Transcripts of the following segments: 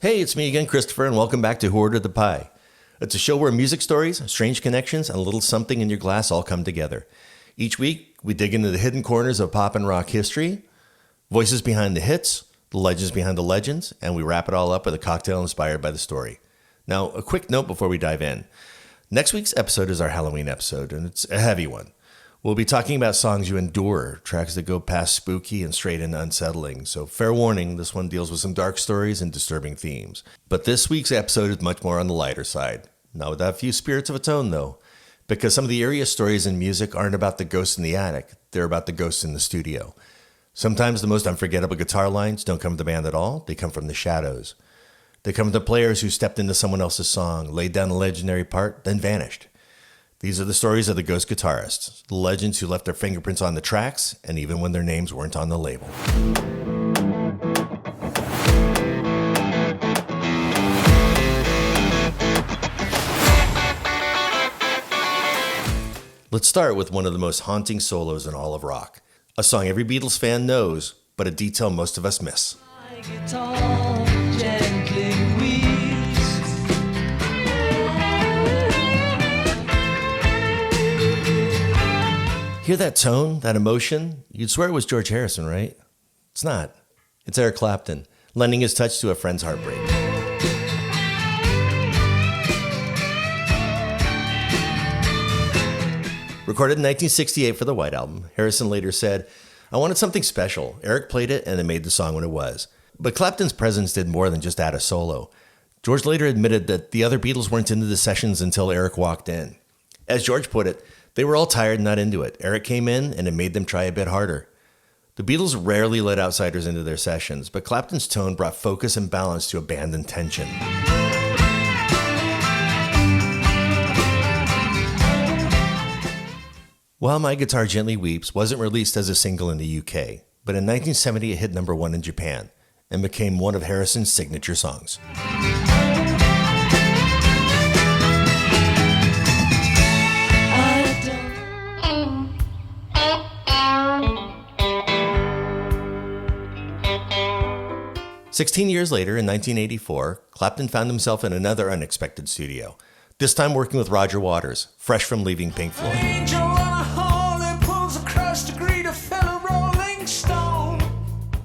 Hey, it's me again, Christopher, and welcome back to Who Ordered the Pie. It's a show where music stories, strange connections, and a little something in your glass all come together. Each week, we dig into the hidden corners of pop and rock history, voices behind the hits, the legends behind the legends, and we wrap it all up with a cocktail inspired by the story. Now, a quick note before we dive in. Next week's episode is our Halloween episode, and it's a heavy one. We'll be talking about songs you endure, tracks that go past spooky and straight into unsettling. So fair warning, this one deals with some dark stories and disturbing themes. But this week's episode is much more on the lighter side. Not without a few spirits of its own, though. Because some of the eeriest stories in music aren't about the ghosts in the attic. They're about the ghosts in the studio. Sometimes the most unforgettable guitar lines don't come from the band at all. They come from the shadows. They come from the players who stepped into someone else's song, laid down a legendary part, then vanished. These are the stories of the ghost guitarists, the legends who left their fingerprints on the tracks, and even when their names weren't on the label. Let's start with one of the most haunting solos in all of rock. A song every Beatles fan knows, but a detail most of us miss. My guitar gently weeps. Hear that tone, that emotion? You'd swear it was George Harrison, right? It's not. It's Eric Clapton, lending his touch to a friend's heartbreak. Recorded in 1968 for the White Album, Harrison later said, "I wanted something special. Eric played it and it made the song what it was." But Clapton's presence did more than just add a solo. George later admitted that the other Beatles weren't into the sessions until Eric walked in. As George put it, they were all tired and not into it. Eric came in and it made them try a bit harder. The Beatles rarely let outsiders into their sessions, but Clapton's tone brought focus and balance to a band in tension. While My Guitar Gently Weeps wasn't released as a single in the UK, but in 1970 it hit number 1 in Japan and became one of Harrison's signature songs. 16 years later, in 1984, Clapton found himself in another unexpected studio, this time working with Roger Waters, fresh from leaving Pink Floyd.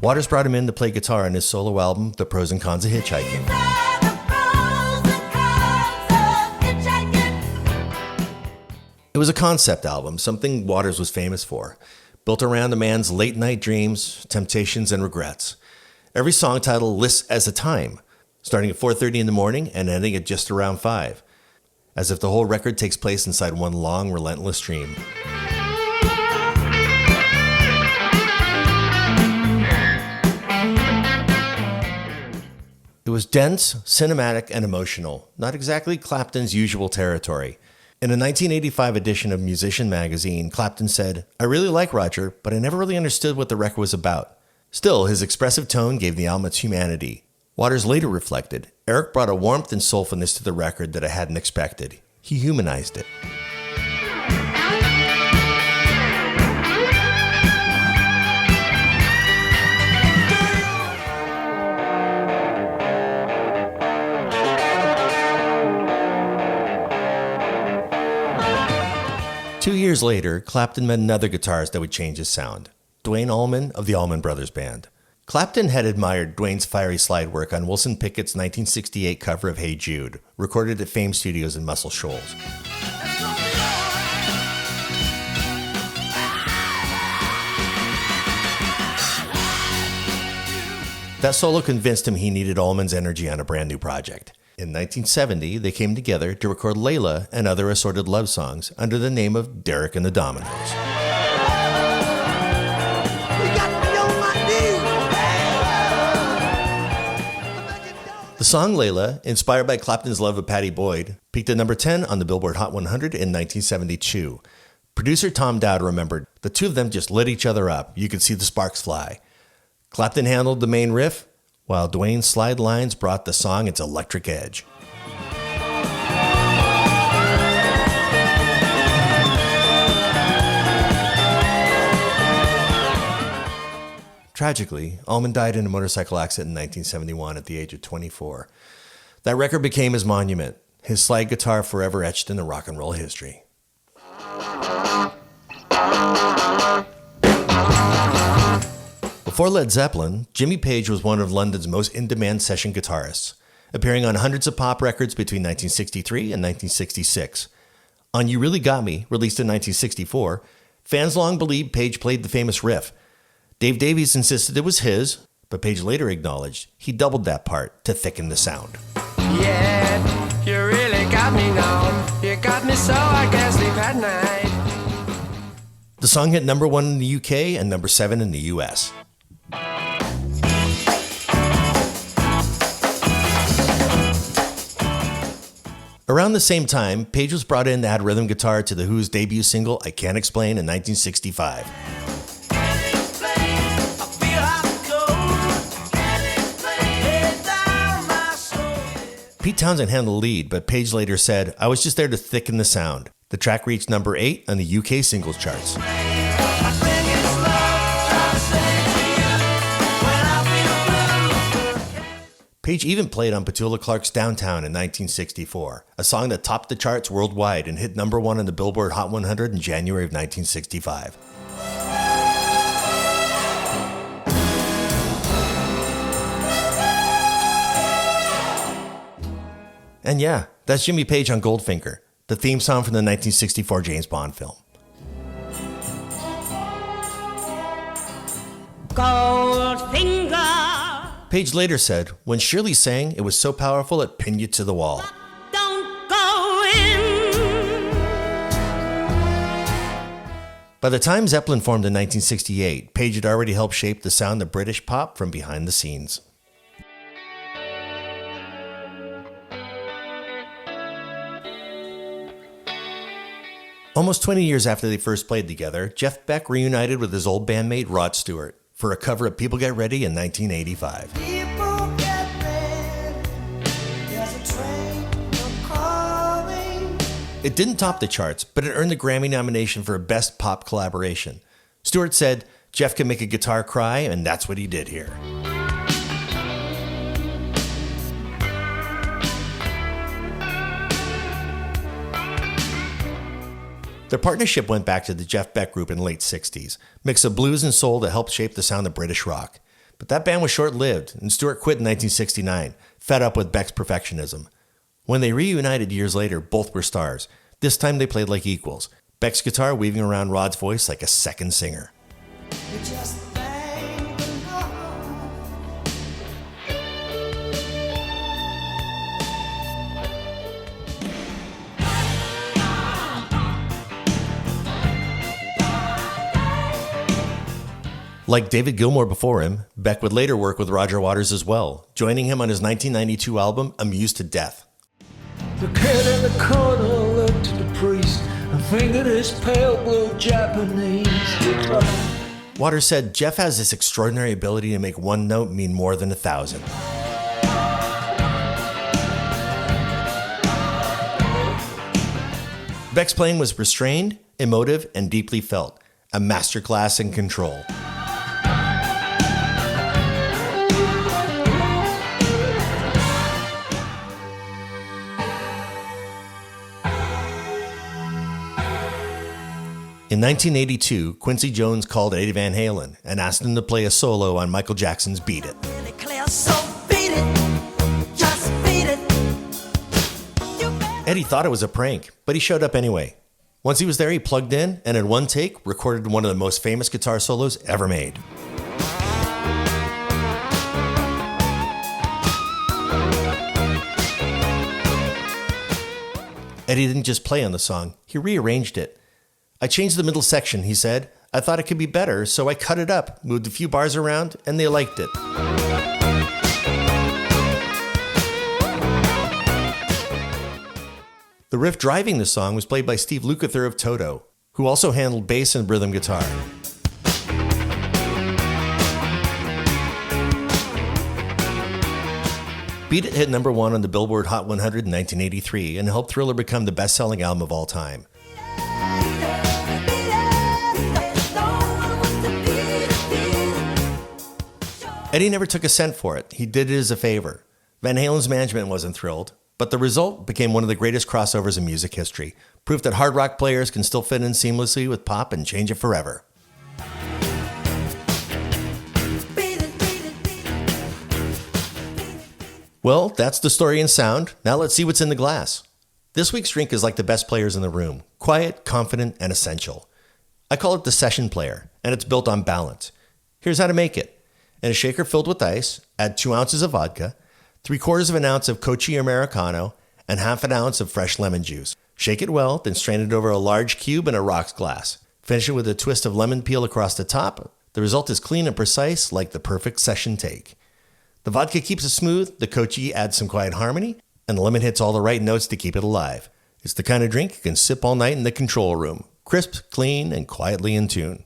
Waters brought him in to play guitar on his solo album, The Pros and Cons of Hitchhiking. It was a concept album, something Waters was famous for, built around a man's late-night dreams, temptations, and regrets. Every song title lists as a time, starting at 4:30 in the morning and ending at just around 5, as if the whole record takes place inside one long, relentless dream. It was dense, cinematic, and emotional, not exactly Clapton's usual territory. In a 1985 edition of Musician magazine, Clapton said, "I really like Roger, but I never really understood what the record was about." Still, his expressive tone gave the album its humanity. Waters later reflected, "Eric brought a warmth and soulfulness to the record that I hadn't expected. He humanized it." Two years later, Clapton met another guitarist that would change his sound, Duane Allman of the Allman Brothers Band. Clapton had admired Duane's fiery slide work on Wilson Pickett's 1968 cover of Hey Jude, recorded at Fame Studios in Muscle Shoals. That solo convinced him he needed Allman's energy on a brand new project. In 1970, they came together to record Layla and other assorted love songs under the name of Derek and the Dominos. The song Layla, inspired by Clapton's love of Pattie Boyd, peaked at number 10 on the Billboard Hot 100 in 1972. Producer Tom Dowd remembered, "The two of them just lit each other up. You could see the sparks fly." Clapton handled the main riff, while Duane's slide lines brought the song its electric edge. Tragically, Allman died in a motorcycle accident in 1971 at the age of 24. That record became his monument, his slide guitar forever etched into rock and roll history. Before Led Zeppelin, Jimmy Page was one of London's most in-demand session guitarists, appearing on hundreds of pop records between 1963 and 1966. On You Really Got Me, released in 1964, fans long believed Page played the famous riff. Dave Davies insisted it was his, but Page later acknowledged he doubled that part to thicken the sound. Yeah, you really got me now. You got me so I can't sleep at night. The song hit number 1 in the UK and number 7 in the US. Around the same time, Page was brought in to add rhythm guitar to The Who's debut single, I Can't Explain, in 1965. Pete Townsend handled the lead, but Page later said, I was just there to thicken the sound. The track reached number 8 on the UK singles charts. Page even played on Petula Clark's Downtown in 1964, a song that topped the charts worldwide and hit number 1 on the Billboard Hot 100 in January of 1965. And yeah, that's Jimmy Page on Goldfinger, the theme song from the 1964 James Bond film. Goldfinger. Page later said, when Shirley sang, it was so powerful it pinned you to the wall. Don't go in. By the time Zeppelin formed in 1968, Page had already helped shape the sound of British pop from behind the scenes. Almost 20 years after they first played together, Jeff Beck reunited with his old bandmate Rod Stewart for a cover of People Get Ready in 1985. People get ready. There's a train coming. It didn't top the charts, but it earned the Grammy nomination for Best Pop Collaboration. Stewart said, Jeff can make a guitar cry, and that's what he did here. Their partnership went back to the Jeff Beck Group in the late 60s, mix of blues and soul that helped shape the sound of British rock. But that band was short-lived, and Stewart quit in 1969, fed up with Beck's perfectionism. When they reunited years later, both were stars. This time they played like equals, Beck's guitar weaving around Rod's voice like a second singer. You just thank the Lord. Like David Gilmour before him, Beck would later work with Roger Waters as well, joining him on his 1992 album, Amused to Death. The kid in the corner looked at the priest and fingered his pale blue Japanese. Waters said, Jeff has this extraordinary ability to make one note mean more than 1,000. Beck's playing was restrained, emotive, and deeply felt, a masterclass in control. In 1982, Quincy Jones called Eddie Van Halen and asked him to play a solo on Michael Jackson's Beat It. Really clear, so beat it. Just beat it. You better. Eddie thought it was a prank, but he showed up anyway. Once he was there, he plugged in and in one take recorded one of the most famous guitar solos ever made. Eddie didn't just play on the song, he rearranged it. I changed the middle section, he said. I thought it could be better, so I cut it up, moved a few bars around, and they liked it. The riff driving the song was played by Steve Lukather of Toto, who also handled bass and rhythm guitar. Beat It hit number 1 on the Billboard Hot 100 in 1983 and helped Thriller become the best-selling album of all time. Eddie never took a cent for it. He did it as a favor. Van Halen's management wasn't thrilled, but the result became one of the greatest crossovers in music history. Proof that hard rock players can still fit in seamlessly with pop and change it forever. Well, that's the story in sound. Now let's see what's in the glass. This week's drink is like the best players in the room. Quiet, confident, and essential. I call it the session player, and it's built on balance. Here's how to make it. In a shaker filled with ice, add 2 ounces of vodka, 3/4 of an ounce of Kochi Americano, and 1/2 ounce of fresh lemon juice. Shake it well, then strain it over a large cube in a rocks glass. Finish it with a twist of lemon peel across the top. The result is clean and precise, like the perfect session take. The vodka keeps it smooth, the Kochi adds some quiet harmony, and the lemon hits all the right notes to keep it alive. It's the kind of drink you can sip all night in the control room. Crisp, clean, and quietly in tune.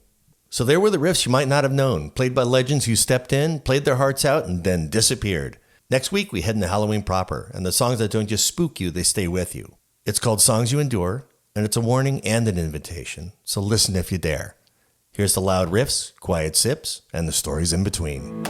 So there were the riffs you might not have known, played by legends who stepped in, played their hearts out, and then disappeared. Next week, we head into Halloween proper, and the songs that don't just spook you, they stay with you. It's called Songs You Endure, and it's a warning and an invitation, so listen if you dare. Here's the loud riffs, quiet sips, and the stories in between.